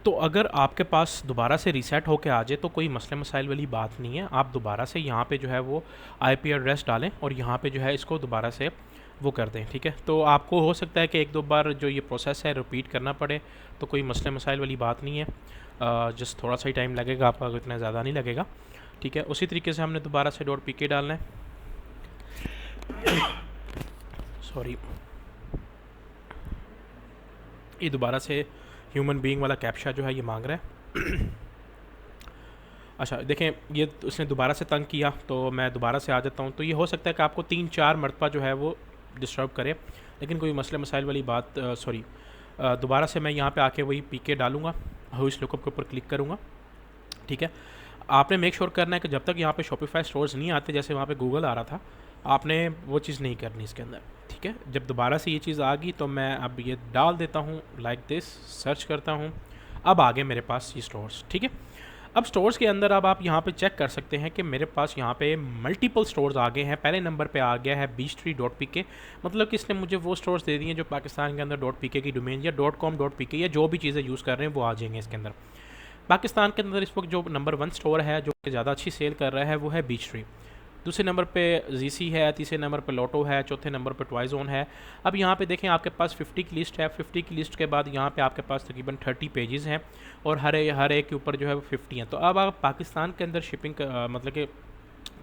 तो अगर आपके पास दोबारा से रीसेट होके आ जाए तो कोई मसले मसाइल वाली बात नहीं है। आप दोबारा से यहाँ पे जो है वो आईपी एड्रेस डालें और यहाँ पे जो है इसको दोबारा से वो कर दें, ठीक है। तो आपको हो सकता है कि एक दो बार जो ये प्रोसेस है रिपीट करना पड़े, तो कोई मसले मसाइल वाली बात नहीं है। जस्ट थोड़ा सा ही टाइम लगेगा आपका, इतना ज़्यादा नहीं लगेगा, ठीक है। उसी तरीके से हमने दोबारा से .pk डालना है, सॉरी, ये दोबारा से ह्यूमन बीइंग वाला कैप्चा जो है ये मांग रहा है। अच्छा देखें, ये उसने दोबारा से तंग किया तो मैं दोबारा से आ जाता हूँ। तो ये हो सकता है कि आपको 3-4 मरतबा जो है वो डिस्टर्ब करे, लेकिन कोई मसले मसाइल वाली बात, सॉरी, दोबारा से मैं यहाँ पे आके वही पीके डालूँगा, हाउस लुकअप के ऊपर क्लिक करूँगा, ठीक है। आपने मेक श्योर करना है कि जब तक यहाँ पे शॉपिफाई स्टोर्स नहीं आते, जैसे वहाँ पे गूगल आ रहा था, आपने वो चीज़ नहीं करनी इसके अंदर, ठीक है। जब दोबारा से ये चीज़ आ गई तो मैं अब ये डाल देता हूँ लाइक दिस, सर्च करता हूँ, अब आगे मेरे पास ये स्टोर्स, ठीक है। अब स्टोर्स के अंदर अब आप यहाँ पे चेक कर सकते हैं कि मेरे पास यहाँ पे मल्टीपल स्टोर्स आ गए हैं। पहले नंबर पे आ गया है beachtree.pk, मतलब कि इसने मुझे वो स्टोर्स दे दिए हैं जो पाकिस्तान के अंदर .pk की डोमेन या .com.pk या जो भी चीज़ें यूज़ कर रहे हैं वो आ जाएंगे इसके अंदर। पाकिस्तान के अंदर इस वक्त जो नंबर 1 स्टोर है जो कि ज़्यादा अच्छी सेल कर रहा है वो है Beachtree। दूसरे नंबर पे जीसी है, तीसरे नंबर पे लोटो है, चौथे नंबर पे ट्वाइज़ोन है। अब यहाँ पे देखें आपके पास 50 की लिस्ट है, 50 की लिस्ट के बाद यहाँ पे आपके पास तकरीबन 30 पेजेस हैं और हर एक के ऊपर जो है वो 50 हैं। तो अब आप पाकिस्तान के अंदर शिपिंग मतलब कि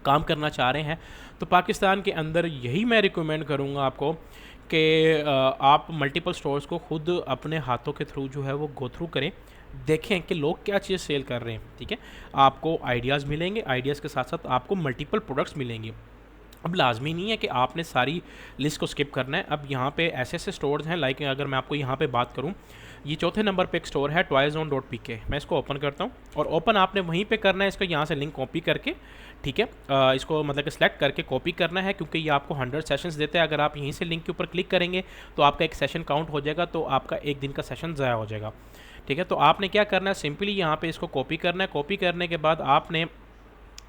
काम करना चाह रहे हैं तो पाकिस्तान के अंदर यही मैं रिकमेंड करूँगा आपको कि आप मल्टीपल स्टोर्स को खुद अपने हाथों के थ्रू जो है वो गो थ्रू करें, देखें कि लोग क्या चीज़ सेल कर रहे हैं, ठीक है। आपको आइडियाज़ मिलेंगे, आइडियाज़ के साथ साथ आपको मल्टीपल प्रोडक्ट्स मिलेंगे। अब लाजमी नहीं है कि आपने सारी लिस्ट को स्किप करना है। अब यहाँ पे ऐसे ऐसे स्टोर्स हैं, लाइक अगर मैं आपको यहाँ पे बात करूँ, ये चौथे नंबर पे एक स्टोर है toyzone.pk, मैं इसको ओपन करता हूँ और ओपन आपने वहीं पे करना है, इसको यहाँ से लिंक कॉपी करके, ठीक है। इसको मतलब कि सिलेक्ट करके कॉपी करना है, क्योंकि ये आपको 100 सेशंस देते हैं। अगर आप यहीं से लिंक के ऊपर क्लिक करेंगे तो आपका एक सेशन काउंट हो जाएगा, तो आपका एक दिन का सेशन ज़ाया हो जाएगा, ठीक है। तो आपने क्या करना है, सिंपली यहाँ पे इसको कॉपी करना है। कॉपी करने के बाद आपने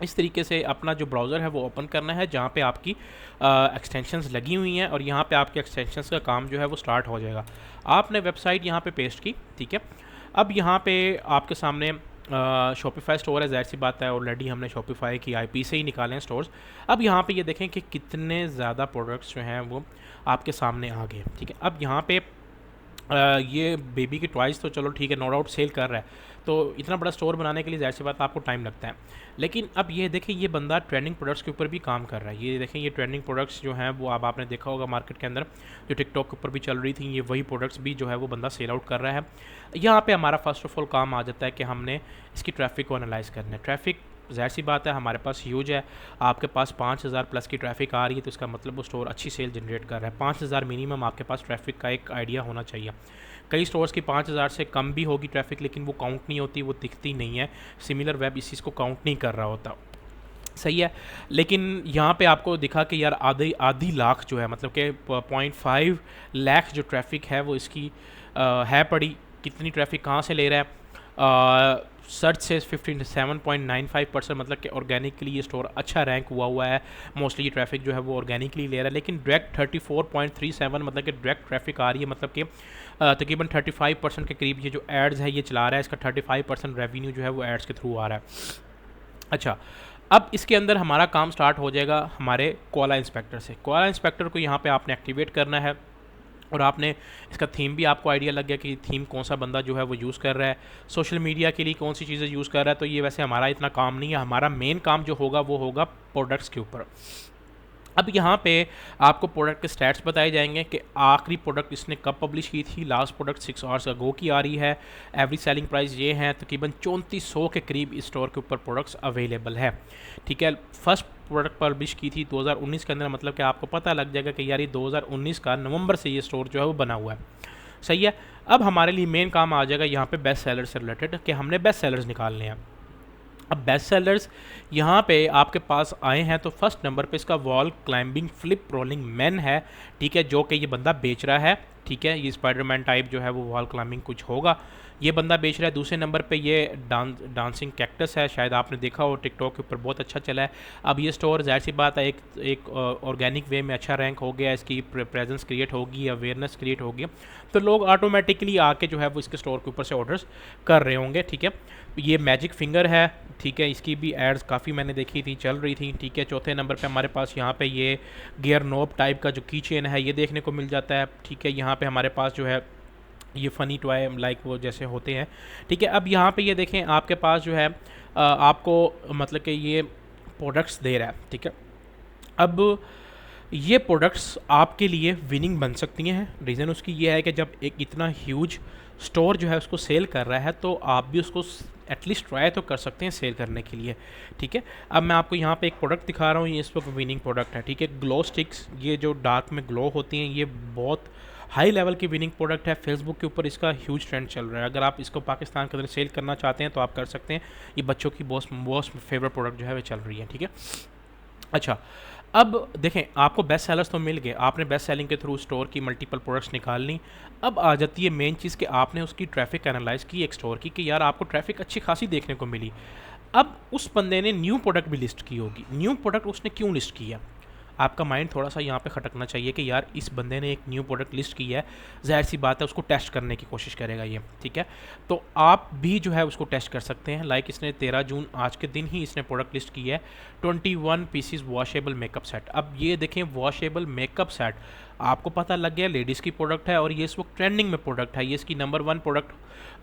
इस तरीके से अपना जो ब्राउज़र है वो ओपन करना है जहाँ पे आपकी एक्सटेंशंस लगी हुई हैं और यहाँ पे आपके एक्सटेंशंस का काम जो है वो स्टार्ट हो जाएगा। आपने वेबसाइट यहाँ पे पेस्ट की, ठीक है। अब यहाँ पे आपके सामने शॉपिफाई स्टोर है, ज़ाहिर सी बात है ऑलरेडी हमने शॉपिफाई की आईपी से ही निकाले हैं स्टोर्स। अब यहाँ पे ये देखें कि कितने ज़्यादा प्रोडक्ट्स जो हैं वो आपके सामने आ गए, ठीक है। अब यहाँ पे ये बेबी की टॉयज़ तो चलो ठीक है, नो डाउट सेल कर रहा है, तो इतना बड़ा स्टोर बनाने के लिए ज़ाहिर सी बात आपको टाइम लगता है। लेकिन अब ये देखें, ये बंदा ट्रेंडिंग प्रोडक्ट्स के ऊपर भी काम कर रहा है। ये देखें, ये ट्रेंडिंग प्रोडक्ट्स जो हैं वो अब आपने देखा होगा मार्केट के अंदर जो टिकटॉक के ऊपर भी चल रही थी, ये वही प्रोडक्ट्स भी जो है वो बंदा सेल आउट कर रहा है। यहाँ पे हमारा फर्स्ट ऑफ ऑल काम आ जाता है कि हमने इसकी ट्रैफिक को एनालाइज़ करना है। ट्रैफिक ज़ाहिर सी बात है हमारे पास ह्यूज है, आपके पास 5000 प्लस की ट्रैफिक आ रही है, तो इसका मतलब वो स्टोर अच्छी सेल जनरेट कर रहा है। 5000 मिनिमम आपके पास ट्रैफिक का एक आइडिया होना चाहिए। कई स्टोर्स की 5000 से कम भी होगी ट्रैफिक, लेकिन वो काउंट नहीं होती, वो दिखती नहीं है। सिमिलर वेब इस चीज़ को काउंट नहीं कर रहा होता, सही है। लेकिन यहाँ पे आपको दिखा कि यार आधी लाख जो है, मतलब कि 0.5 लाख जो ट्रैफिक है वो इसकी है पड़ी। कितनी ट्रैफिक कहाँ से ले रहा है? सर्च से 57.95%, मतलब कि ऑर्गेनिकली ये स्टोर अच्छा रैंक हुआ है। मोस्टली ये ट्रैफिक जो है वो ऑर्गेनिकली ले रहा है, लेकिन डायरेक्ट 34.37 मतलब कि डायरेक्ट ट्रैफिक आ रही है, मतलब कि तकरीबन 35% के करीब ये जो एड्स है ये चला रहा है। इसका 35% रेवेन्यू जो है वो एड्स के थ्रू आ रहा है। अच्छा, अब इसके अंदर हमारा काम स्टार्ट हो जाएगा हमारे कोआला इंस्पेक्टर से। कोआला इंस्पेक्टर को यहाँ पे आपने एक्टिवेट करना है और आपने इसका थीम भी आपको आइडिया लग गया कि थीम कौन सा बंदा जो है वो यूज़ कर रहा है, सोशल मीडिया के लिए कौन सी चीज़ें यूज़ कर रहा है। तो ये वैसे हमारा इतना काम नहीं है, हमारा मेन काम जो होगा वो होगा प्रोडक्ट्स के ऊपर। अब यहाँ पे आपको प्रोडक्ट के स्टैट्स बताए जाएंगे कि आखिरी प्रोडक्ट इसने कब पब्लिश की थी। लास्ट प्रोडक्ट 6 आवर्स अगो की आ रही है। एवरेज सेलिंग प्राइस ये है, तकरीबन 3400 के करीब इस स्टोर के ऊपर प्रोडक्ट्स अवेलेबल है, ठीक है। फर्स्ट प्रोडक्ट पब्लिश की थी 2019 के अंदर, मतलब कि आपको पता लग जाएगा कि यार ये 2019 का नवंबर से ये स्टोर जो है वो बना हुआ है, सही है। अब हमारे लिए मेन काम आ जाएगा यहाँ पे बेस्ट सेलर से रिलेटेड कि हमने बेस्ट सेलर्स निकालने हैं। अब बेस्ट सेलर्स यहाँ पे आपके पास आए हैं तो फर्स्ट नंबर पे इसका wall climbing flip rolling man है, ठीक है, जो कि ये बंदा बेच रहा है, ठीक है, ये स्पाइडरमैन टाइप जो है वो वॉल क्लाइंबिंग कुछ होगा, ये बंदा बेच रहा है। दूसरे नंबर पे ये डांसिंग कैक्टस है, शायद आपने देखा हो टिकटॉक के ऊपर बहुत अच्छा चला है। अब ये स्टोर जाहिर सी बात है एक ऑर्गेनिक वे में अच्छा रैंक हो गया, इसकी प्रेजेंस क्रिएट होगी, अवेयरनेस क्रिएट होगी, तो लोग ऑटोमेटिकली आके जो है वो इसके स्टोर के ऊपर से ऑर्डर्स कर रहे होंगे। ठीक है, ये मैजिक फिंगर है, ठीक है, इसकी भी एड्स काफ़ी मैंने देखी थी, चल रही थी। ठीक है, चौथे नंबर पे हमारे पास यहाँ पे ये गियर नोब टाइप का जो की चेन है ये देखने को मिल जाता है। ठीक है, यहाँ पे हमारे पास जो है ये फ़नी टॉय लाइक वो जैसे होते हैं। ठीक है, अब यहाँ पे ये देखें आपके पास जो है आपको मतलब कि ये प्रोडक्ट्स दे रहा है। ठीक है, अब ये प्रोडक्ट्स आपके लिए विनिंग बन सकती हैं। रीज़न उसकी ये है कि जब एक इतना ह्यूज स्टोर जो है उसको सेल कर रहा है तो आप भी उसको एटलीस्ट ट्राई तो कर सकते हैं सेल करने के लिए। ठीक है, अब मैं आपको यहाँ पे एक प्रोडक्ट दिखा रहा हूँ, ये इस वक्त विनिंग प्रोडक्ट है। ठीक है, ग्लो स्टिक्स, ये जो डार्क में ग्लो होती हैं, ये बहुत हाई लेवल की विनिंग प्रोडक्ट है। फेसबुक के ऊपर इसका ह्यूज ट्रेंड चल रहा है। अगर आप इसको पाकिस्तान के अंदर सेल करना चाहते हैं तो आप कर सकते हैं। ये बच्चों की बहुत फेवरेट प्रोडक्ट जो है वो चल रही है। ठीक है, अच्छा, अब देखें आपको बेस्ट सेलर्स तो मिल गए, आपने बेस्ट सेलिंग के थ्रू स्टोर की मल्टीपल प्रोडक्ट्स निकाल ली। अब आ जाती है मेन चीज़ कि आपने उसकी ट्रैफिक एनालाइज की एक स्टोर की कि यार आपको ट्रैफिक अच्छी खासी देखने को मिली। अब उस बंदे ने न्यू प्रोडक्ट भी लिस्ट की होगी। न्यू प्रोडक्ट उसने क्यों लिस्ट किया? आपका माइंड थोड़ा सा यहाँ पे खटकना चाहिए कि यार इस बंदे ने एक न्यू प्रोडक्ट लिस्ट की है, ज़ाहिर सी बात है उसको टेस्ट करने की कोशिश करेगा ये। ठीक है, तो आप भी जो है उसको टेस्ट कर सकते हैं। लाइक इसने 13 जून आज के दिन ही इसने प्रोडक्ट लिस्ट की है 21 पीसीज वॉशेबल मेकअप सेट। अब ये देखें वॉशेबल मेकअप सेट, आपको पता लग गया लेडीज़ की प्रोडक्ट है और ये इस वक्त ट्रेंडिंग में प्रोडक्ट है, ये इसकी नंबर 1 प्रोडक्ट।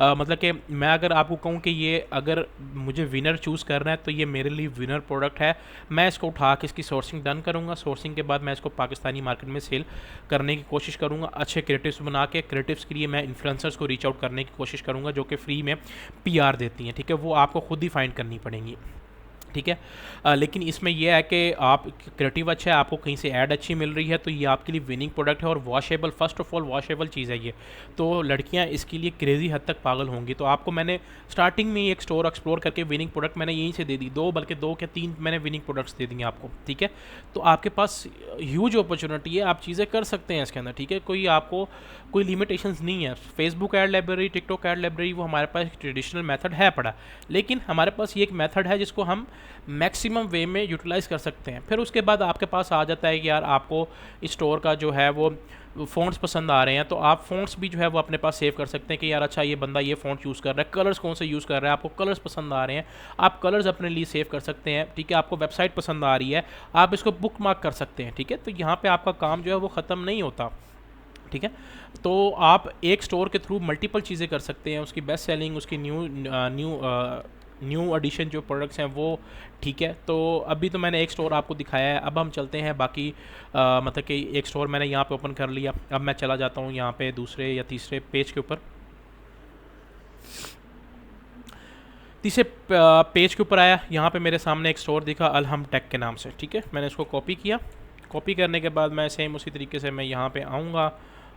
मतलब कि मैं अगर आपको कहूँ कि ये अगर मुझे विनर चूज़ करना है तो ये मेरे लिए विनर प्रोडक्ट है। मैं इसको उठा के इसकी सोर्सिंग डन करूँगा, सोर्सिंग के बाद मैं इसको पाकिस्तानी मार्केट में सेल करने की कोशिश करूँगा। अच्छे क्रिएटिव्स बना के, क्रिएटिव्स के लिए मैं इन्फ्लुएंसर्स को रीच आउट करने की कोशिश करूँगा जो कि फ्री में पीआर देती हैं। ठीक है, वो आपको खुद ही फाइंड करनी पड़ेंगी। ठीक है, लेकिन इसमें यह है कि आप क्रिएटिव अच्छा है, आपको कहीं से ऐड अच्छी मिल रही है तो ये आपके लिए विनिंग प्रोडक्ट है। और washable, first of all washable चीज़ है ये, तो लड़कियां इसके लिए क्रेज़ी हद तक पागल होंगी। तो आपको मैंने स्टार्टिंग में एक स्टोर एक्सप्लोर करके विनिंग प्रोडक्ट मैंने यहीं से दे दी, बल्कि दो के तीन मैंने विनिंग प्रोडक्ट्स दे दिए आपको। ठीक है, तो आपके पास ह्यूज अपॉर्चुनिटी है, आप चीज़ें कर सकते हैं इसके अंदर। ठीक है, कोई आपको कोई लिमिटेशंस नहीं है। Facebook ad library, TikTok add library वो हमारे पास ट्रेडिशनल मेथड है पड़ा, लेकिन हमारे पास ये एक मेथड है जिसको हम मैक्सिमम वे में यूटिलाइज़ कर सकते हैं। फिर उसके बाद आपके पास आ जाता है कि यार आपको इस स्टोर का जो है वो फ़ॉन्ट्स पसंद आ रहे हैं, तो आप फ़ॉन्ट्स भी जो है वो अपने पास सेव कर सकते हैं कि यार अच्छा ये बंदा ये फ़ॉन्ट यूज़ कर रहा है, कलर्स कौन से यूज़ कर रहा है, आपको कलर्स पसंद आ रहे हैं, आप कलर्स अपने लिए सेव कर सकते हैं। ठीक है, आपको वेबसाइट पसंद आ रही है, आप इसको बुक मार्क कर सकते हैं। ठीक है, तो यहाँ पर आपका काम जो है वो ख़त्म नहीं होता। ठीक है, तो आप एक स्टोर के थ्रू मल्टीपल चीज़ें कर सकते हैं, उसकी बेस्ट सेलिंग, उसकी न्यू एडिशन जो प्रोडक्ट्स हैं वो। ठीक है, तो अभी तो मैंने एक स्टोर आपको दिखाया है, अब हम चलते हैं बाकी मतलब कि एक स्टोर मैंने यहाँ पे ओपन कर लिया। अब मैं चला जाता हूँ यहाँ पे दूसरे या तीसरे पेज के ऊपर। तीसरे पेज के ऊपर आया, यहाँ पे मेरे सामने एक स्टोर दिखा अलहम टेक के नाम से। ठीक है, मैंने इसको कॉपी किया। कॉपी करने के बाद मैं सेम उसी तरीके से मैं यहाँ पे आऊँगा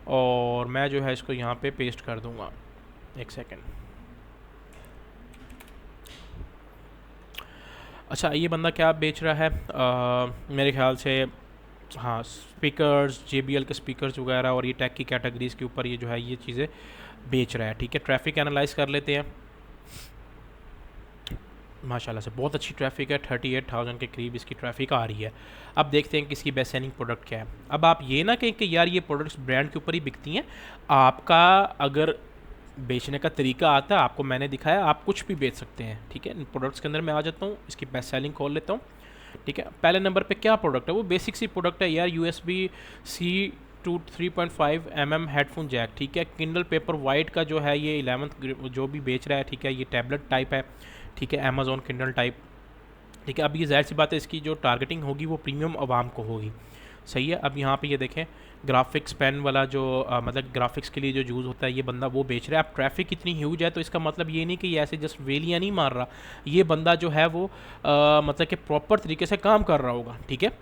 और मैं जो है इसको यहाँ पे पेस्ट कर दूँगा। एक सेकेंड। अच्छा, ये बंदा क्या बेच रहा है? मेरे ख्याल से हाँ, स्पीकर्स, JBL के स्पीकर्स वगैरह और ये टेक की कैटेगरीज़ के ऊपर ये जो है ये चीज़ें बेच रहा है। ठीक है, ट्रैफिक एनालाइज कर लेते हैं। माशाल्लाह से बहुत अच्छी ट्रैफिक है, 38,000 के करीब इसकी ट्रैफिक आ रही है। अब देखते हैं कि इसकी बेस्ट सेलिंग प्रोडक्ट क्या है। अब आप ये ना कहें कि यार ये प्रोडक्ट्स ब्रांड के ऊपर ही बिकती हैं, आपका अगर बेचने का तरीका आता है, आपको मैंने दिखाया, आप कुछ भी बेच सकते हैं। ठीक है, प्रोडक्ट्स के अंदर मैं आ जाता हूँ, इसकी बेस्ट सेलिंग खोल लेता हूँ। ठीक है, पहले नंबर पे क्या प्रोडक्ट है? वो बेसिक सी प्रोडक्ट है यार, USB-C to 3.5 mm headphone Jack. ठीक है, किंडल पेपर वाइट का जो है ये 11th जो भी बेच रहा है। ठीक है, ये टैबलेट टाइप है। ठीक है, अमेज़ॉन किंडल टाइप। ठीक है, अब ये ज़ाहिर सी बात है इसकी जो टारगेटिंग होगी वो प्रीमियम आवाम को होगी। सही है, अब यहाँ पे ये देखें ग्राफिक्स पेन वाला जो मतलब ग्राफिक्स के लिए जो यूज़ होता है ये बंदा वो बेच रहा है। अब ट्रैफिक इतनी ह्यूज है तो इसका मतलब ये नहीं कि ये ऐसे जस्ट वेलियाँ नहीं मार रहा, ये बंदा जो है वो मतलब कि प्रॉपर तरीके से काम कर रहा होगा। ठीक है,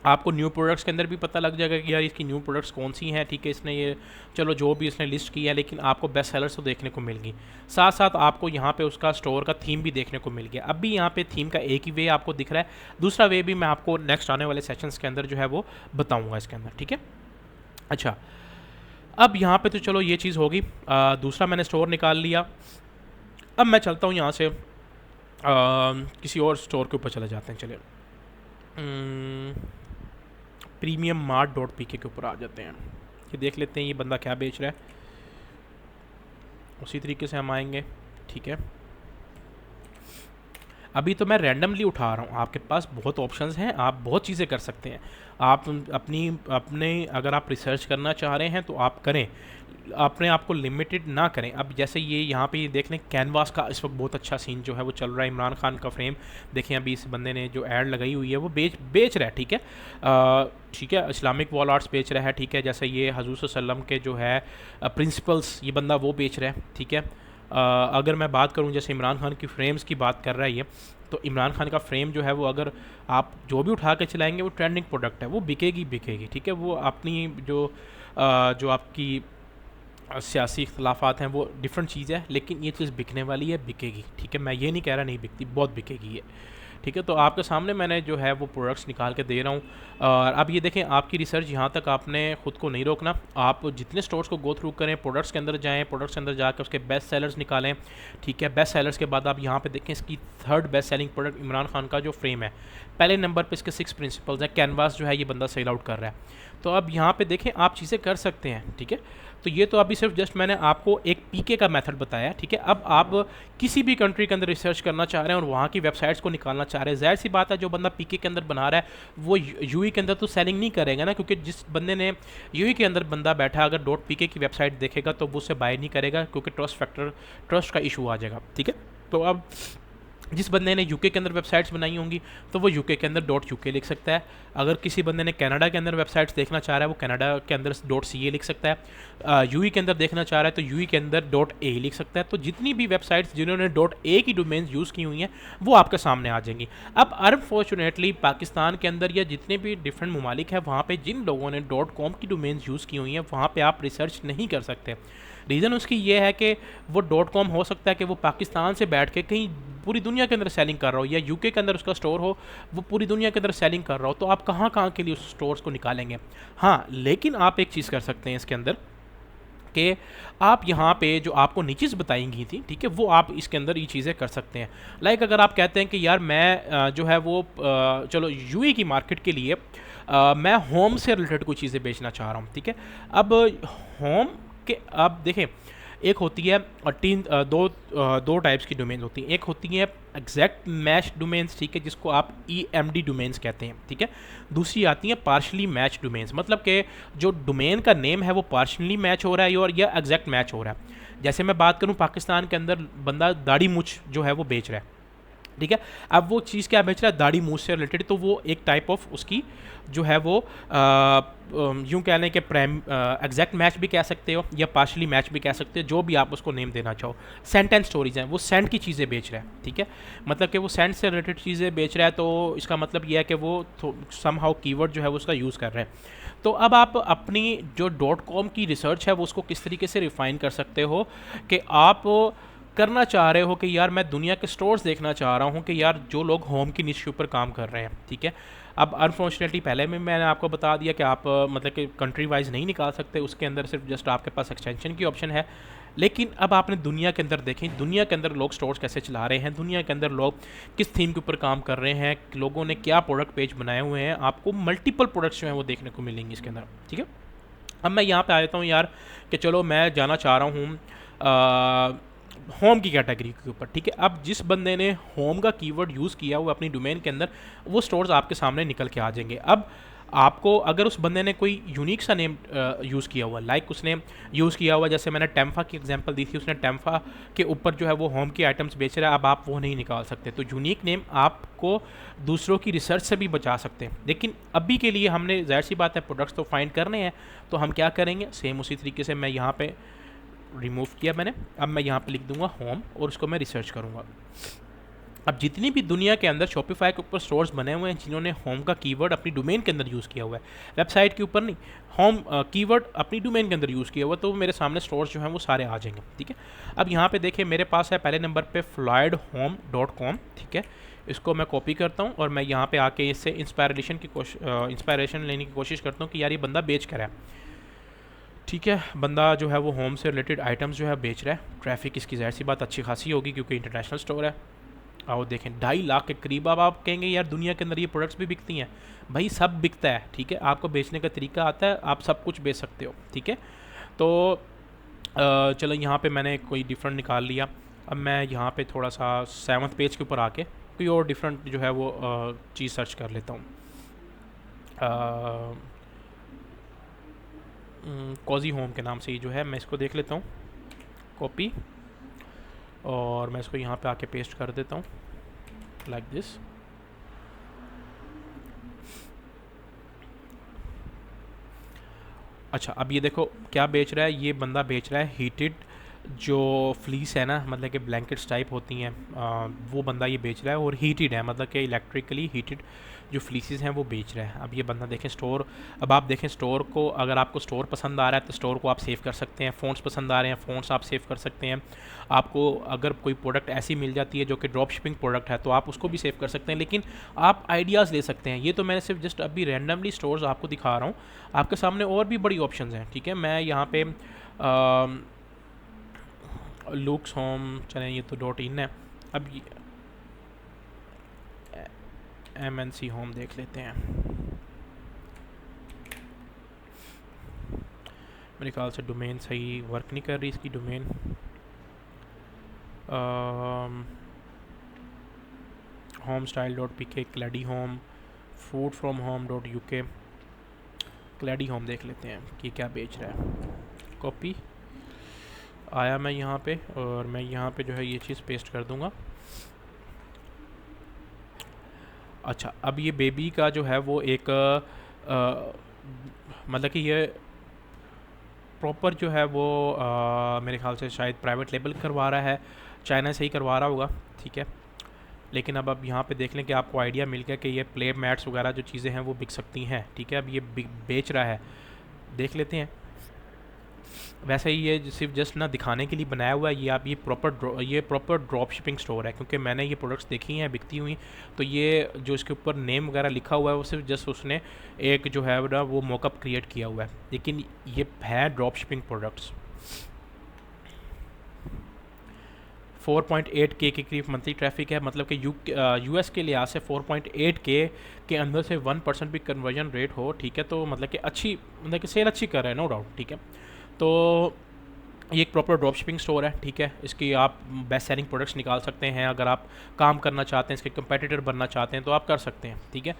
आपको न्यू प्रोडक्ट्स के अंदर भी पता लग जाएगा कि यार इसकी न्यू प्रोडक्ट्स कौन सी हैं। ठीक है, इसने ये चलो जो भी इसने लिस्ट की है, लेकिन आपको बेस्ट सेलर्स तो देखने को मिल गई, साथ साथ आपको यहाँ पे उसका स्टोर का थीम भी देखने को मिल गया। अब भी यहाँ पे थीम का एक ही वे आपको दिख रहा है, दूसरा वे भी मैं आपको नेक्स्ट आने वाले सेशंस के अंदर जो है वो बताऊँगा इसके अंदर। ठीक है, अच्छा, अब यहाँ पे तो चलो ये चीज़ होगी। दूसरा मैंने स्टोर निकाल लिया। अब मैं चलता हूँ यहाँ से किसी और स्टोर के ऊपर चले जाते हैं। चलिए प्रीमियम मार्ट डॉट पी के ऊपर आ जाते हैं कि देख लेते हैं ये बंदा क्या बेच रहा है। उसी तरीके से हम आएंगे, ठीक है। अभी तो मैं रैंडमली उठा रहा हूँ, आपके पास बहुत ऑप्शंस हैं, आप बहुत चीज़ें कर सकते हैं। आप अपने अगर आप रिसर्च करना चाह रहे हैं तो आप करें, अपने आप को लिमिटेड ना करें। अब जैसे ये यहाँ पे ये देख लें, कैनवास का इस वक्त बहुत अच्छा सीन जो है वो चल रहा है। इमरान खान का फ्रेम देखें, अभी इस बंदे ने जो ऐड लगाई हुई है वो बेच रहा है, ठीक है। ठीक है, इस्लामिक वॉल आर्ट्स बेच रहा है, ठीक है। जैसे ये हजूर सल्लम के जो है प्रिंसिपल्स, ये बंदा वो बेच रहा है, ठीक है। अगर मैं बात करूं जैसे इमरान खान की फ़्रेम्स की बात कर रहा है ये, तो इमरान खान का फ्रेम जो है वो अगर आप जो भी उठा के चलाएंगे वो ट्रेंडिंग प्रोडक्ट है, वो बिकेगी, ठीक है। वो अपनी जो आपकी सियासी इख्तलाफात हैं वो डिफरेंट चीज़ है, लेकिन ये चीज़ बिकने वाली है, बिकेगी, ठीक है। मैं ये नहीं कह रहा नहीं बिकती, बहुत बिकेगी ये, ठीक है। तो आपके सामने मैंने जो है वो प्रोडक्ट्स निकाल के दे रहा हूँ। और अब ये देखें, आपकी रिसर्च यहाँ तक आपने ख़ुद को नहीं रोकना, आप जितने स्टोर्स को गो थ्रू करें, प्रोडक्ट्स के अंदर जाएँ, प्रोडक्ट्स के अंदर जाकर उसके बेस्ट सेलर्स निकालें, ठीक है। बेस्ट सेलर्स के बाद आप यहाँ पे देखें, इसकी third best selling product Imran Khan का जो फ्रेम है, पहले नंबर पर इसके 6 प्रिंसिपल्स हैं। कैनवास जो है ये बंदा सेल आउट कर रहा है। तो अब यहाँ पे देखें, आप चीज़ें कर सकते हैं, ठीक है। तो ये तो अभी सिर्फ जस्ट मैंने आपको एक पीके का मेथड बताया, ठीक है। अब आप किसी भी कंट्री के अंदर रिसर्च करना चाह रहे हैं और वहाँ की वेबसाइट्स को निकालना चाह रहे हैं, जाहिर सी बात है जो बंदा पीके के अंदर बना रहा है वो यूई के अंदर तो सेलिंग नहीं करेगा ना, क्योंकि जिस बंदे ने यूई के अंदर बंदा बैठा अगर डॉट पीके की वेबसाइट देखेगा तो वो उससे बाय नहीं करेगा, क्योंकि ट्रस्ट का इशू आ जाएगा, ठीक है। तो अब जिस बंदे ने यूके के अंदर वेबसाइट्स बनाई होंगी तो वो यूके के अंदर डॉट यूके लिख सकता है। अगर किसी बंदे ने कनाडा के अंदर वेबसाइट्स देखना चाह रहा है वो कनाडा के अंदर डॉट सी ए लिख सकता है। यूई के अंदर देखना चाह रहा है तो यूई के अंदर डॉट ए लिख सकता है। तो जितनी भी वेबसाइट्स जिन्होंने डॉट ए की डोमेन्स यूज़ की हुई हैं वो आपके सामने आ जाएंगी। अब अनफॉर्चुनेटली पाकिस्तान के अंदर या जितने भी डिफरेंट ममालिक हैं वहाँ पर जिन लोगों ने डॉट कॉम की डोमेन्स यूज़ की हुई हैं वहाँ पर आप रिसर्च नहीं कर सकते। रीज़न उसकी ये है कि वो डॉट कॉम हो सकता है कि वो पाकिस्तान से बैठ के कहीं पूरी दुनिया के अंदर सेलिंग कर रहा हो, या यूके के अंदर उसका स्टोर हो, वो पूरी दुनिया के अंदर सेलिंग कर रहा हो। तो आप कहाँ कहाँ के लिए उस स्टोर्स को निकालेंगे? हाँ, लेकिन आप एक चीज़ कर सकते हैं इसके अंदर कि आप यहाँ पे जो आपको नीचेज़ बताई गई थी, ठीक है, वो आप इसके अंदर ये चीज़ें कर सकते हैं। लाइक अगर आप कहते हैं कि यार मैं जो है वो चलो यूए की मार्केट के लिए मैं होम से रिलेटेड कुछ चीज़ें बेचना चाह रहा हूँ, ठीक है। अब होम के आप देखें, एक होती है दो टाइप्स की डोमेन होती हैं। एक होती है एग्जैक्ट मैच डोमेन्स, ठीक है, जिसको आप EMD डोमेन्स कहते हैं, ठीक है। दूसरी आती है पार्शली मैच डोमेन्स, मतलब कि जो डोमेन का नेम है वो पार्शली मैच हो रहा है और या एग्जैक्ट मैच हो रहा है। जैसे मैं बात करूं, पाकिस्तान के अंदर बंदा दाढ़ी मूछ जो है वो बेच रहा है, ठीक है। अब वो चीज़ क्या बेच रहा है? दाढ़ी मूछ से रिलेटेड, तो वो एक टाइप ऑफ उसकी जो है वो यूँ कह लें कि एग्जैक्ट मैच भी कह सकते हो या पार्शली मैच भी कह सकते हो, जो भी आप उसको नेम देना चाहो। सेंट एंड स्टोरीज हैं, वो सेंट की चीज़ें बेच रहा है, ठीक है। मतलब कि वो सेंट से रिलेटेड चीज़ें बेच रहा है, तो इसका मतलब ये है कि वो समहाउ कीवर्ड जो है वो उसका यूज़ कर रहा है। तो अब आप अपनी जो .com की रिसर्च है वो उसको किस तरीके से रिफ़ाइन कर सकते हो कि आप करना चाह रहे हो कि यार मैं दुनिया के स्टोर्स देखना चाह रहा हूँ कि यार जो लोग होम की निश के ऊपर काम कर रहे हैं, ठीक है। अब अनफॉर्चुनेटली पहले में मैंने आपको बता दिया कि आप मतलब कि कंट्री वाइज नहीं निकाल सकते, उसके अंदर सिर्फ जस्ट आपके पास एक्सटेंशन की ऑप्शन है। लेकिन अब आपने दुनिया के अंदर देखें, दुनिया के अंदर लोग स्टोर्स कैसे चला रहे हैं, दुनिया के अंदर लोग किस थीम के ऊपर काम कर रहे हैं, लोगों ने क्या प्रोडक्ट पेज बनाए हुए हैं, आपको मल्टीपल प्रोडक्ट्स जो हैं वो देखने को मिलेंगे इसके अंदर, ठीक है। अब मैं यहाँ पे आ जाता हूँ यार कि चलो मैं जाना चाह रहा हूँ होम की कैटेगरी के ऊपर, ठीक है। अब जिस बंदे ने होम का कीवर्ड यूज़ किया हुआ अपनी डोमेन के अंदर, वो स्टोर्स आपके सामने निकल के आ जाएंगे। अब आपको अगर उस बंदे ने कोई यूनिक सा नेम यूज़ किया हुआ, लाइक उसने यूज़ किया हुआ, जैसे मैंने टेम्फा की एग्जांपल दी थी, उसने टेम्फा के ऊपर जो है वो होम की आइटम्स बेच रहा है, अब आप वो नहीं निकाल सकते। तो यूनिक नेम आपको दूसरों की रिसर्च से भी बचा सकते हैं। लेकिन अभी के लिए हमने जाहिर सी बात है प्रोडक्ट्स तो फाइंड करने हैं, तो हम क्या करेंगे, सेम उसी तरीके से मैं यहाँ पर रिमूव किया मैंने, अब मैं यहाँ पे लिख दूंगा होम और उसको मैं रिसर्च करूँगा। अब जितनी भी दुनिया के अंदर शॉपिफाई के ऊपर स्टोर्स बने हुए हैं जिन्होंने होम का कीवर्ड अपनी डोमेन के अंदर यूज़ किया हुआ है, वेबसाइट के ऊपर नहीं, होम कीवर्ड अपनी डोमेन के अंदर यूज़ किया हुआ, तो मेरे सामने स्टोर्स जो हैं वो सारे आ जाएंगे, ठीक है। अब यहाँ पे देखिए मेरे पास है पहले नंबर पे floydhome.com, ठीक है। इसको मैं कॉपी करता हूँ और मैं यहाँ पे आके इससे इंस्पायरेशन लेने की कोशिश करता हूँ कि यार ये बंदा बेच कर है, ठीक है, बंदा जो है वो होम से रिलेटेड आइटम्स जो है बेच रहा है। ट्रैफिक इसकी ज़ाहिर सी बात अच्छी खासी होगी क्योंकि इंटरनेशनल स्टोर है। आओ देखें 2.5 लाख के करीब। अब आप कहेंगे यार दुनिया के अंदर ये प्रोडक्ट्स भी बिकती हैं। भाई सब बिकता है, ठीक है, आपको बेचने का तरीका आता है, आप सब कुछ बेच सकते हो, ठीक है। तो चलो यहाँ पे मैंने कोई डिफरेंट निकाल लिया। अब मैं यहाँ पे थोड़ा सा 7th पेज के ऊपर आके कोई और डिफरेंट जो है वो चीज़ सर्च कर लेता हूँ। कॉजी होम के नाम से ही जो है मैं इसको देख लेता हूँ, कॉपी, और मैं इसको यहाँ पे आके पेस्ट कर देता हूँ लाइक दिस। अच्छा, अब ये देखो क्या बेच रहा है ये बंदा। बेच रहा है हीटेड जो फ्लीस है ना, मतलब कि ब्लैंकेट्स टाइप होती हैं, वो बंदा ये बेच रहा है, और हीटेड है, मतलब कि इलेक्ट्रिकली हीटेड जो फ्लीसेस हैं वो बेच रहा है। अब ये बंदा देखें स्टोर, अब आप देखें स्टोर को, अगर आपको स्टोर पसंद आ रहा है तो स्टोर को आप सेव कर सकते हैं। फ़ॉन्ट्स पसंद आ रहे हैं, फ़ॉन्ट्स आप सेव कर सकते हैं। आपको अगर कोई प्रोडक्ट ऐसी मिल जाती है जो कि ड्रॉप शिपिंग प्रोडक्ट है तो आप उसको भी सेव कर सकते हैं, लेकिन आप आइडियाज़ ले सकते हैं। ये तो मैंने सिर्फ जस्ट अभी रैंडमली स्टोर्स आपको दिखा रहा हूँ, आपके सामने और भी बड़ी ऑप्शन हैं, ठीक है। मैं यहाँ पे लुक्स होम, चलें ये तो .in है। अब MNC होम देख लेते हैं। मेरे ख्याल से डोमेन सही वर्क नहीं कर रही इसकी डोमेन। homestyle.pk, क्लैडी होम, फूड फ्रॉम होम.uk, क्लैडी होम देख लेते हैं कि क्या बेच रहा है। कॉपी आया मैं यहाँ पे, और मैं यहाँ पे जो है ये चीज़ पेस्ट कर दूँगा। अच्छा, अब ये बेबी का जो है वो एक मतलब कि ये प्रॉपर जो है वो मेरे ख्याल से शायद प्राइवेट लेबल करवा रहा है, चाइना से ही करवा रहा होगा, ठीक है। लेकिन अब यहाँ पे देख लें कि आपको आइडिया मिल गया कि ये प्ले मैट्स वगैरह जो चीज़ें हैं वो बिक सकती हैं, ठीक है। अब ये बेच रहा है, देख लेते हैं। वैसे ही ये सिर्फ जस्ट ना दिखाने के लिए बनाया हुआ है। ये आप ये प्रॉपर ड्रॉप शिपिंग स्टोर है, क्योंकि मैंने ये प्रोडक्ट्स देखी हैं बिकती हुई। तो ये जो इसके ऊपर नेम वगैरह लिखा हुआ है वो सिर्फ जस्ट उसने एक जो है ना वो मॉकअप क्रिएट किया हुआ है, लेकिन ये है ड्रॉप शिपिंग प्रोडक्ट्स। 4.8K के करीब मंथली ट्रैफिक है, मतलब कि US के लिहाज से 4.8K के अंदर से 1% भी कन्वर्जन रेट हो, ठीक है। तो मतलब कि अच्छी, मतलब कि सेल अच्छी कर रहा है, नो डाउट, ठीक है। तो ये एक प्रॉपर ड्रॉप शिपिंग स्टोर है, ठीक है। इसकी आप बेस्ट सेलिंग प्रोडक्ट्स निकाल सकते हैं। अगर आप काम करना चाहते हैं, इसके कंपेटिटर बनना चाहते हैं तो आप कर सकते हैं, ठीक है।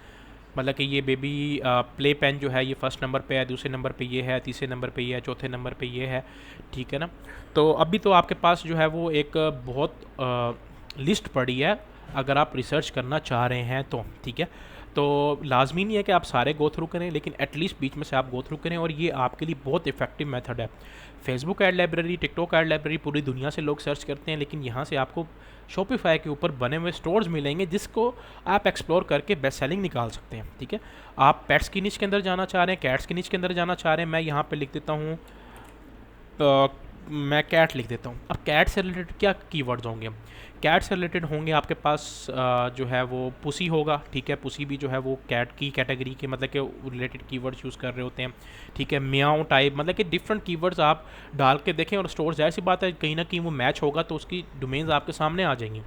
मतलब कि ये बेबी प्ले पेन जो है ये फर्स्ट नंबर पे है, दूसरे नंबर पे ये है, तीसरे नंबर पे ये है, चौथे नंबर पे ये है, ठीक है ना। तो अभी तो आपके पास जो है वो एक बहुत लिस्ट पड़ी है, अगर आप रिसर्च करना चाह रहे हैं तो, ठीक है। तो लाजमी नहीं है कि आप सारे गो थ्रू करें, लेकिन एटलीस्ट बीच में से आप गो थ्रू करें, और ये आपके लिए बहुत इफेक्टिव मेथड है। Facebook ad library, TikTok add library पूरी दुनिया से लोग सर्च करते हैं, लेकिन यहाँ से आपको शॉपिफाई के ऊपर बने हुए स्टोर्स मिलेंगे जिसको आप एक्सप्लोर करके बेस्ट सेलिंग निकाल सकते हैं, ठीक है। आप पेट्स की निच के अंदर जाना चाह रहे हैं, कैट्स की निच के अंदर जाना चाह रहे हैं, मैं यहाँ पे लिख देता हूँ, मैं कैट लिख देता हूँ। अब कैट से रिलेटेड क्या कीवर्ड्स होंगे? कैट से रिलेटेड होंगे आपके पास जो है वो पुसी होगा, ठीक है। पुसी भी जो है वो कैट की कैटेगरी के मतलब के रिलेटेड कीवर्ड्स यूज़ कर रहे होते हैं, ठीक है। म्याऊ टाइप, मतलब कि डिफरेंट कीवर्ड्स आप डाल के देखें, और स्टोर जाहिर सी बात है कहीं ना कहीं वो मैच होगा तो उसकी डोमेन्स आपके सामने आ जाएंगी।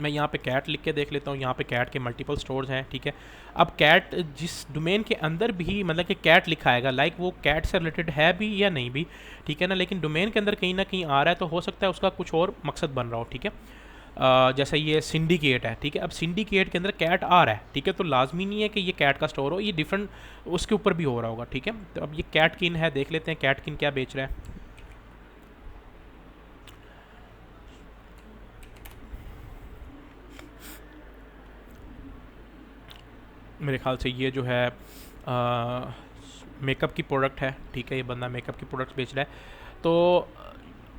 मैं यहाँ पे कैट लिख के देख लेता हूँ। यहाँ पे कैट के मल्टीपल स्टोर्स हैं, ठीक है। अब कैट जिस डोमेन के अंदर भी मतलब कि कैट लिखा आएगा, लाइक वो कैट से रिलेटेड है भी या नहीं भी, ठीक है ना, लेकिन डोमेन के अंदर कहीं ना कहीं आ रहा है तो हो सकता है उसका कुछ और मकसद बन रहा हो, ठीक है। जैसे ये सिंडिकेट है, ठीक है। अब सिंडिकेट के अंदर कैट आ रहा है, ठीक है, तो लाजमी नहीं है कि ये कैट का स्टोर हो, ये डिफरेंट उसके ऊपर भी हो रहा होगा, ठीक है। तो अब ये कैट किन है, देख लेते हैं कैट किन क्या बेच रहा है। मेरे ख्याल से ये जो है मेकअप की प्रोडक्ट है, ठीक है। ये बंदा मेकअप की प्रोडक्ट्स बेच रहा है। तो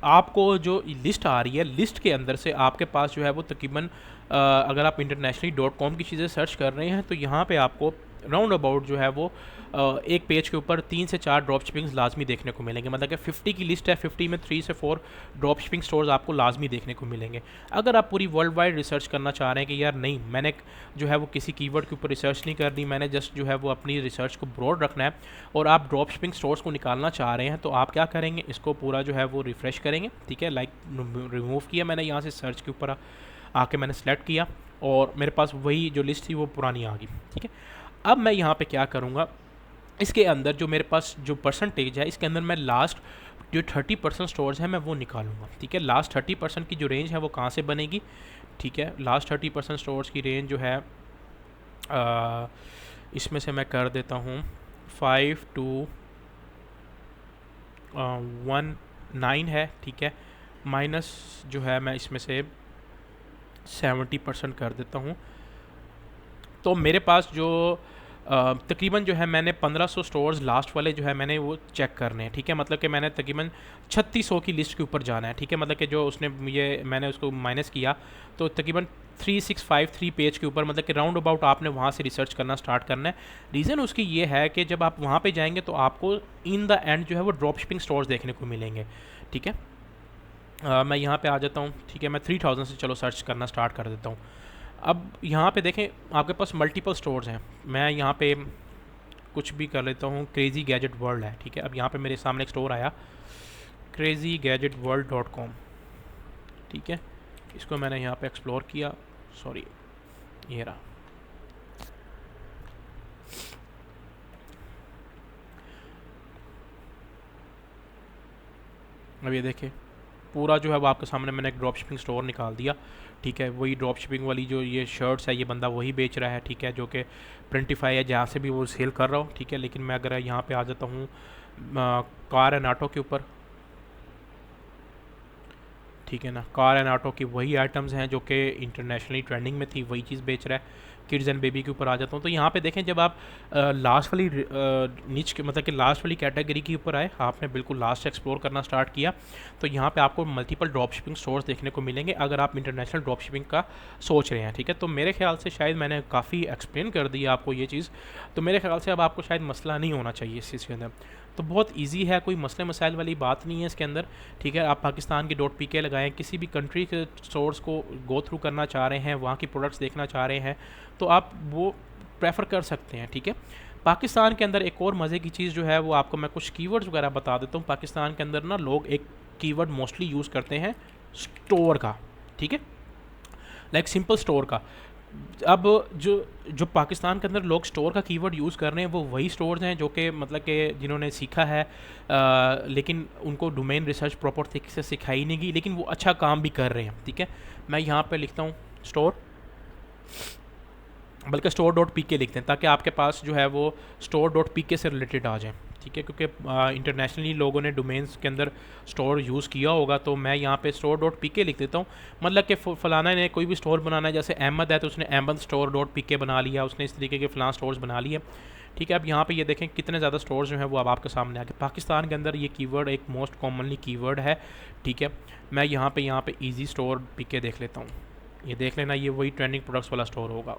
आपको जो लिस्ट आ रही है, लिस्ट के अंदर से आपके पास जो है वो तकरीबन अगर आप internationally.com की चीज़ें सर्च कर रहे हैं तो यहाँ पे आपको राउंड अबाउट जो है वो एक पेज के ऊपर 3 से 4 ड्रॉप शिपिंग्स लाजमी देखने को मिलेंगे। मतलब कि 50 की लिस्ट है, 50 में 3 से 4 ड्रॉप शिपिंग स्टोर्स आपको लाजमी देखने को मिलेंगे। अगर आप पूरी वर्ल्ड वाइड रिसर्च करना चाह रहे हैं कि यार नहीं, मैंने जो है वो किसी कीवर्ड के ऊपर रिसर्च नहीं करनी, मैंने जस्ट जो है वो अपनी रिसर्च को ब्रॉड रखना है, और आप ड्रॉप शिपिंग स्टोर्स को निकालना चाह रहे हैं, तो आप क्या करेंगे, इसको पूरा जो है वो रिफ़्रेश करेंगे। ठीक है, लाइक रिमूव किया मैंने यहाँ से, सर्च के ऊपर आके मैंने सेलेक्ट किया और मेरे पास वही जो लिस्ट थी वो पुरानी आ गई। ठीक है, अब मैं यहाँ पे क्या करूँगा, इसके अंदर जो मेरे पास जो परसेंटेज है, इसके अंदर मैं लास्ट जो 30% स्टोर्स हैं मैं वो निकालूंगा। ठीक है, लास्ट 30% की जो रेंज है वो कहाँ से बनेगी। ठीक है, लास्ट 30% स्टोर्स की रेंज जो है इसमें से मैं कर देता हूँ 5 to 19 है। ठीक है, माइनस जो है मैं इसमें से 70% कर देता हूँ, तो मेरे पास जो तकरीबन जो है मैंने 1500 स्टोर्स लास्ट वाले जो है मैंने वो चेक करने हैं। ठीक है, मतलब कि मैंने तकरीबन 3600 की लिस्ट के ऊपर जाना है। ठीक है, मतलब कि जो उसने ये मैंने उसको माइनस किया तो तकरीबन 3653 पेज के ऊपर, मतलब कि राउंड अबाउट आपने वहाँ से रिसर्च करना स्टार्ट करना है। रीज़न उसकी ये है कि जब आप वहाँ पे जाएंगे तो आपको इन द एंड जो है वो ड्रॉप शिपिंग स्टोर्स देखने को मिलेंगे। ठीक है, मैं यहाँ पे आ जाता हूँ। ठीक है, मैं 3000 से चलो सर्च करना स्टार्ट कर देता हूँ। अब यहाँ पे देखें आपके पास मल्टीपल स्टोर्स हैं, मैं यहाँ पे कुछ भी कर लेता हूँ, क्रेज़ी गैजेट वर्ल्ड है। ठीक है, अब यहाँ पे मेरे सामने एक स्टोर आया crazygadgetworld.com। ठीक है, इसको मैंने यहाँ पे एक्सप्लोर किया, सॉरी ये रहा। अब ये देखें पूरा जो है वो आपके सामने मैंने एक ड्रॉप शिपिंग स्टोर निकाल दिया। ठीक है, वही ड्रॉप शिपिंग वाली जो ये शर्ट्स है ये बंदा वही बेच रहा है। ठीक है, जो कि प्रिंटिफाई है, जहाँ से भी वो सेल कर रहा हो। ठीक है, लेकिन मैं अगर यहाँ पे आ जाता हूँ कार एंड ऑटो के ऊपर, ठीक है ना, कार एंड ऑटो की वही आइटम्स हैं जो कि इंटरनेशनली ट्रेंडिंग में थी, वही चीज़ बेच रहा है। किड्स एंड बेबी के ऊपर आ जाता हूँ, तो यहाँ पे देखें जब आप लास्ट वाली नीच के मतलब कि लास्ट वाली कैटेगरी के ऊपर आए, आपने बिल्कुल लास्ट एक्सप्लोर करना स्टार्ट किया, तो यहाँ पे आपको मल्टीपल ड्रॉप शिपिंग स्टोर्स देखने को मिलेंगे अगर आप इंटरनेशनल ड्रॉप शिपिंग का सोच रहे हैं। ठीक है, तो मेरे ख्याल से शायद मैंने काफ़ी एक्सप्लेन कर दिया आपको ये चीज़, तो मेरे ख्याल से अब आपको शायद मसला नहीं होना चाहिए इस चीज़ के अंदर। तो बहुत इजी है, कोई मसले मसाइल वाली बात नहीं है इसके अंदर। ठीक है, आप पाकिस्तान की .pk लगाएं, किसी भी कंट्री के स्टोर्स को गो थ्रू करना चाह रहे हैं, वहाँ की प्रोडक्ट्स देखना चाह रहे हैं, तो आप वो प्रेफर कर सकते हैं। ठीक है, पाकिस्तान के अंदर एक और मज़े की चीज़ जो है वो आपको मैं कुछ कीवर्ड्स वगैरह बता देता हूँ। पाकिस्तान के अंदर ना लोग एक कीवर्ड मोस्टली यूज़ करते हैं स्टोर का। ठीक है, लाइक सिंपल स्टोर का। अब जो पाकिस्तान के अंदर लोग स्टोर का कीवर्ड यूज़ कर रहे हैं वो वही स्टोर्स हैं जो कि मतलब कि जिन्होंने सीखा है, लेकिन उनको डोमेन रिसर्च प्रॉपर तरीके से सिखाई नहीं गई, लेकिन वो अच्छा काम भी कर रहे हैं। ठीक है, मैं यहाँ पे लिखता हूँ स्टोर, बल्कि store.pk लिखते हैं ताकि आपके पास जो है वो store.pk से रिलेटेड आ जाए। ठीक है, क्योंकि इंटरनेशनली लोगों ने डोमेन्स के अंदर स्टोर यूज़ किया होगा, तो मैं यहाँ पे store.pk लिख देता हूँ। मतलब कि फ़लाना ने कोई भी स्टोर बनाना है, जैसे अहमद है तो उसने अहमद store.pk बना लिया, उसने इस तरीके के फ़लाँ स्टोर्स बना लिए। ठीक है, अब यहाँ पे ये देखें कितने ज़्यादा स्टोर्स जो हैं वो अब आपके सामने आ गए। पाकिस्तान के अंदर ये कीवर्ड एक मोस्ट कॉमनली कीवर्ड है। ठीक है, मैं यहाँ पे ईजी store.pk देख लेता हूँ, ये देख लेना, ये वही ट्रेंडिंग प्रोडक्ट्स वाला स्टोर होगा।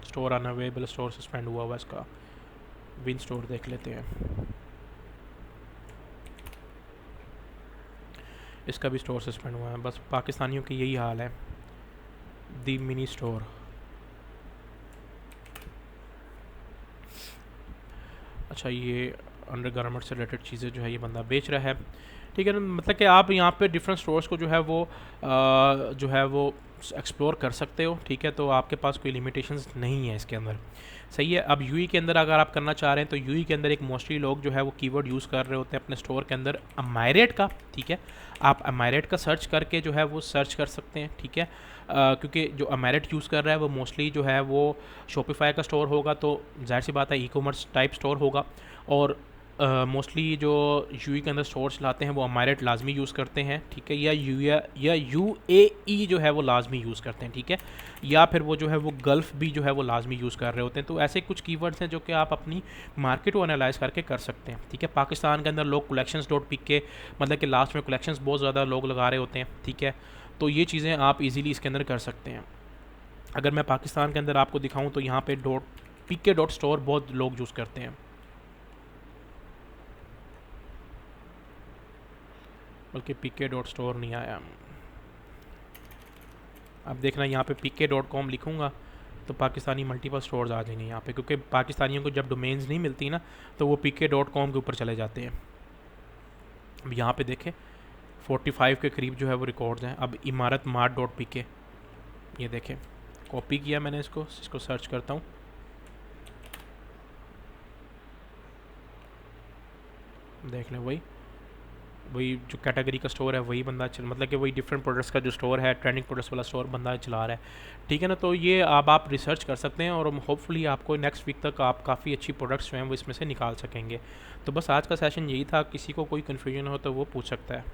स्टोर अनअवेलेबल, स्टोर सस्पेंड हुआ हुआ, इसका विन स्टोर देख लेते हैं। इसका भी स्टोर सस्पेंड हुआ है, बस पाकिस्तानियों की यही हाल है। दी मिनी स्टोर, अच्छा ये अंडर गारमेंट से रिलेटेड चीज़ें जो है ये बंदा बेच रहा है। ठीक है ना, मतलब कि आप यहाँ पे डिफरेंट स्टोर्स को जो है वो एक्सप्लोर कर सकते हो। ठीक है, तो आपके पास कोई लिमिटेशंस नहीं है इसके अंदर। सही है, अब यूई के अंदर अगर आप करना चाह रहे हैं तो यूई के अंदर एक मोस्टली लोग जो है वो कीवर्ड यूज़ कर रहे होते हैं अपने स्टोर के अंदर अमायरेट का। ठीक है, आप अमायरेट का सर्च करके जो है वो सर्च कर सकते हैं। ठीक है, क्योंकि जो अमायरेट यूज़ कर रहा है वो मोस्टली जो है वो शॉपिफाई का स्टोर होगा, तो जाहिर सी बात है ई कॉमर्स टाइप स्टोर होगा, और मोस्टली जो यूई के अंदर स्टोर चलाते हैं वो अमायरेट लाजमी यूज़ करते हैं। ठीक है, या UAE जो है वो लाजमी यूज़ करते हैं। ठीक है, या फिर वो जो है वो गल्फ़ भी जो है वो लाजमी यूज़ कर रहे होते हैं। तो ऐसे कुछ कीवर्ड्स हैं जो कि आप अपनी मार्केट को एनालाइज़ करके कर सकते हैं। ठीक है, पाकिस्तान के अंदर लोग collections.pk मतलब कि लास्ट में कलेक्शंस बहुत ज़्यादा लोग लगा रहे होते हैं। ठीक है, तो ये चीज़ें आप इजीली इसके अंदर कर सकते हैं। अगर मैं पाकिस्तान के अंदर आपको दिखाऊं तो यहाँ पे pk.store बहुत लोग यूज़ करते हैं, बल्कि pk.store नहीं आया। अब देखना यहाँ पे pk.com लिखूँगा तो पाकिस्तानी मल्टीपल स्टोर्स आ जाएंगे यहाँ पे, क्योंकि पाकिस्तानियों को जब डोमेन्स नहीं मिलती ना तो वो pk.com के ऊपर चले जाते हैं। अब यहाँ पे देखें 45 के करीब जो है वो रिकॉर्ड्स हैं। अब इमारत मार्ट.pk, ये देखें कॉपी किया मैंने इसको सर्च करता हूँ। देख लें वही जो कैटेगरी का स्टोर है वही बंदा मतलब कि वही डिफरेंट प्रोडक्ट्स का जो स्टोर है, ट्रेंडिंग प्रोडक्ट्स वाला स्टोर बंदा चला रहा है। ठीक है ना, तो ये अब आप रिसर्च कर सकते हैं और होपफुली आपको नेक्स्ट वीक तक आप काफ़ी अच्छी प्रोडक्ट्स जो हैं वो इसमें से निकाल सकेंगे। तो बस आज का सेशन यही था, किसी को कोई कन्फ्यूजन हो तो वो पूछ सकता है।